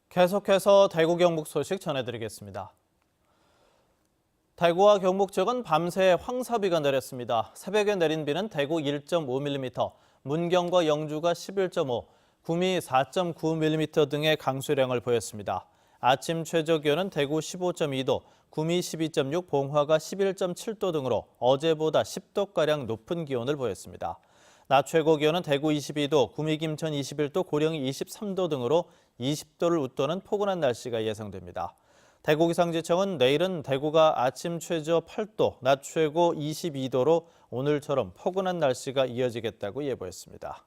계속해서 대구 경북 소식 전해드리겠습니다. 대구와 경북 지역은 밤새 황사비가 내렸습니다. 새벽에 내린 비는 대구 1.5mm, 문경과 영주가 11.5, 구미 4.9mm 등의 강수량을 보였습니다. 아침 최저 기온은 대구 15.2도, 구미 12.6, 봉화가 11.7도 등으로 어제보다 10도가량 높은 기온을 보였습니다. 낮 최고 기온은 대구 22도, 구미 김천 21도, 고령이 23도 등으로 20도를 웃도는 포근한 날씨가 예상됩니다. 대구기상지청은 내일은 대구가 아침 최저 8도, 낮 최고 22도로 오늘처럼 포근한 날씨가 이어지겠다고 예보했습니다.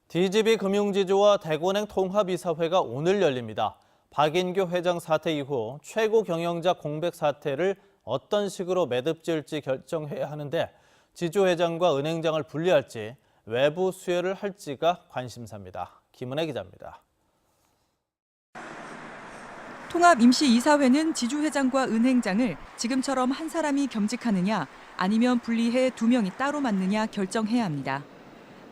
DGB 금융지주와 대구은행 통합이사회가 오늘 열립니다. 박인규 회장 사퇴 이후 최고 경영자 공백 사태를 어떤 식으로 매듭지을지 결정해야 하는데 지주회장과 은행장을 분리할지 외부 수혈을 할지가 관심사입니다. 김은혜 기자입니다. 통합임시이사회는 지주회장과 은행장을 지금처럼 한 사람이 겸직하느냐 아니면 분리해 두 명이 따로 맡느냐 결정해야 합니다.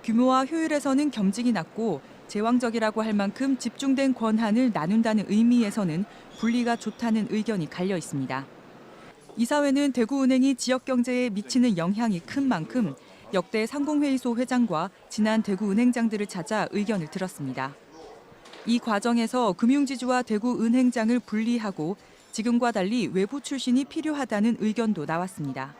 규모와 효율에서는 겸직이 낮고 제왕적이라고 할 만큼 집중된 권한을 나눈다는 의미에서는 분리가 좋다는 의견이 갈려 있습니다. 이사회는 대구은행이 지역 경제에 미치는 영향이 큰 만큼 역대 상공회의소 회장과 지난 대구은행장들을 찾아 의견을 들었습니다. 이 과정에서 금융지주와 대구은행장을 분리하고 지금과 달리 외부 출신이 필요하다는 의견도 나왔습니다.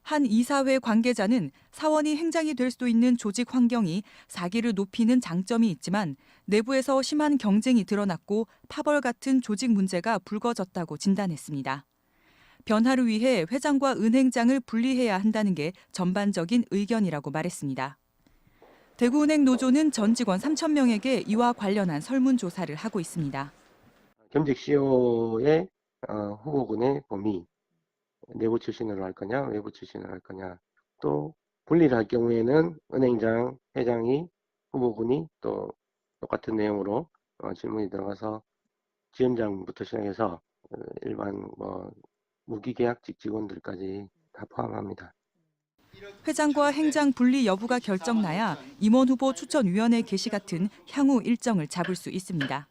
한 이사회 관계자는 사원이 행장이 될 수 있는 조직 환경이 사기를 높이는 장점이 있지만 내부에서 심한 경쟁이 드러났고 파벌 같은 조직 문제가 불거졌다고 진단했습니다. 변화를 위해 회장과 은행장을 분리해야 한다는 게 전반적인 의견이라고 말했습니다. 대구은행 노조는 전 직원 3,000명에게 이와 관련한 설문조사를 하고 있습니다. 겸직 CEO의 후보군의 범위, 내부 출신으로 할 거냐, 외부 출신으로 할 거냐, 또 분리를 할 경우에는 은행장, 회장이 후보군이 또 똑같은 내용으로 질문이 들어가서 지점장부터 시작해서 일반 무기계약직 직원들까지 다 포함합니다. 회장과 행장 분리 여부가 결정나야 임원 후보 추천위원회 개시 같은 향후 일정을 잡을 수 있습니다.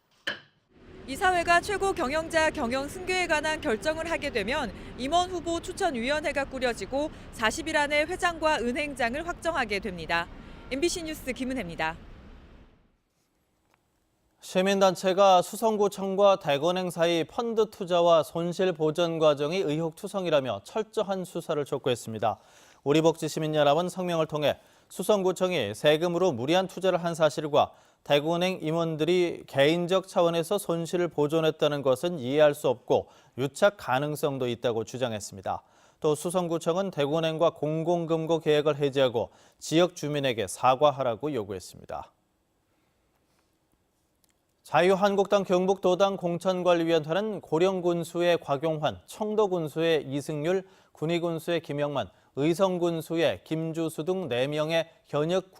이사회가 최고 경영자 경영 승계에 관한 결정을 하게 되면 임원 후보 추천위원회가 꾸려지고 40일 안에 회장과 은행장을 확정하게 됩니다. MBC 뉴스 김은혜입니다. 시민단체가 수성구청과 대구은행 사이 펀드 투자와 손실 보전 과정이 의혹투성이라며 철저한 수사를 촉구했습니다. 우리복지시민연합은 성명을 통해 수성구청이 세금으로 무리한 투자를 한 사실과 대구은행 임원들이 개인적 차원에서 손실을 보존했다는 것은 이해할 수 없고 유착 가능성도 있다고 주장했습니다. 또 수성구청은 대구은행과 공공금고 계약을 해지하고 지역 주민에게 사과하라고 요구했습니다. 자유한국당 경북도당 공천관리위원회는 고령군수의 곽용환, 청도군수의 이승률, 군위군수의 김영만, 의성군수의 김주수 등 4명의 현역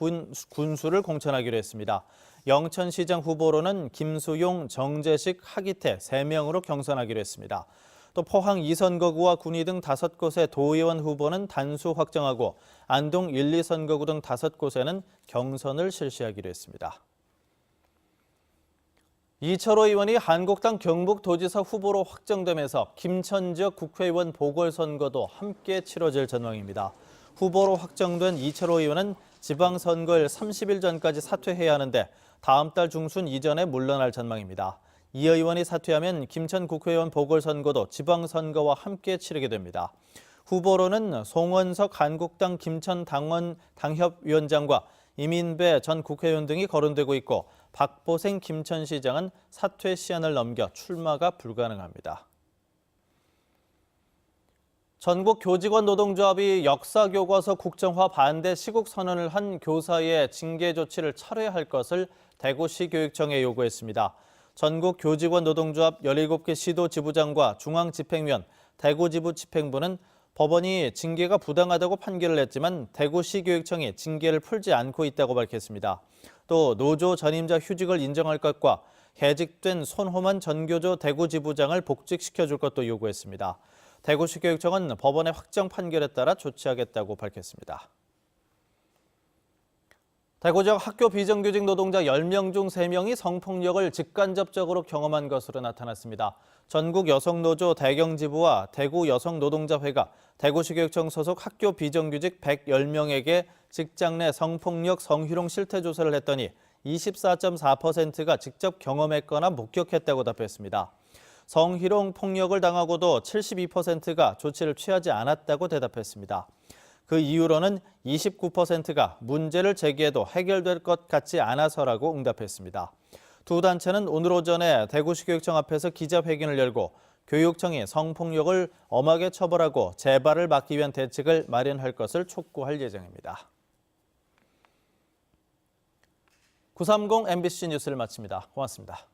군수를 공천하기로 했습니다. 영천시장 후보로는 김수용, 정재식, 하기태 3명으로 경선하기로 했습니다. 또 포항 2선거구와 군위 등 5곳의 도의원 후보는 단수 확정하고 안동 1, 2선거구 등 5곳에는 경선을 실시하기로 했습니다. 이철호 의원이 한국당 경북도지사 후보로 확정되면서 김천 지역 국회의원 보궐선거도 함께 치러질 전망입니다. 후보로 확정된 이철호 의원은 지방선거일 30일 전까지 사퇴해야 하는데 다음 달 중순 이전에 물러날 전망입니다. 이 의원이 사퇴하면 김천 국회의원 보궐선거도 지방선거와 함께 치르게 됩니다. 후보로는 송원석 한국당 김천 당협위원장과 이민배 전 국회의원 등이 거론되고 있고 박보생 김천시장은 사퇴 시한을 넘겨 출마가 불가능합니다. 전국 교직원 노동조합이 역사교과서 국정화 반대 시국 선언을 한 교사의 징계 조치를 철회할 것을 대구시교육청에 요구했습니다. 전국 교직원 노동조합 17개 시도 지부장과 중앙집행위원, 대구지부 집행부는 법원이 징계가 부당하다고 판결을 했지만 대구시교육청이 징계를 풀지 않고 있다고 밝혔습니다. 또 노조 전임자 휴직을 인정할 것과 해직된 손호만 전교조 대구지부장을 복직시켜줄 것도 요구했습니다. 대구시 교육청은 법원의 확정 판결에 따라 조치하겠다고 밝혔습니다. 대구 지역 학교 비정규직 노동자 10명 중 3명이 성폭력을 직간접적으로 경험한 것으로 나타났습니다. 전국 여성노조 대경지부와 대구 여성노동자회가 대구시 교육청 소속 학교 비정규직 110명에게 직장 내 성폭력, 성희롱 실태 조사를 했더니 24.4%가 직접 경험했거나 목격했다고 답했습니다. 성희롱 폭력을 당하고도 72%가 조치를 취하지 않았다고 대답했습니다. 그 이유로는 29%가 문제를 제기해도 해결될 것 같지 않아서라고 응답했습니다. 두 단체는 오늘 오전에 대구시 교육청 앞에서 기자회견을 열고 교육청이 성폭력을 엄하게 처벌하고 재발을 막기 위한 대책을 마련할 것을 촉구할 예정입니다. 930 MBC 뉴스를 마칩니다. 고맙습니다.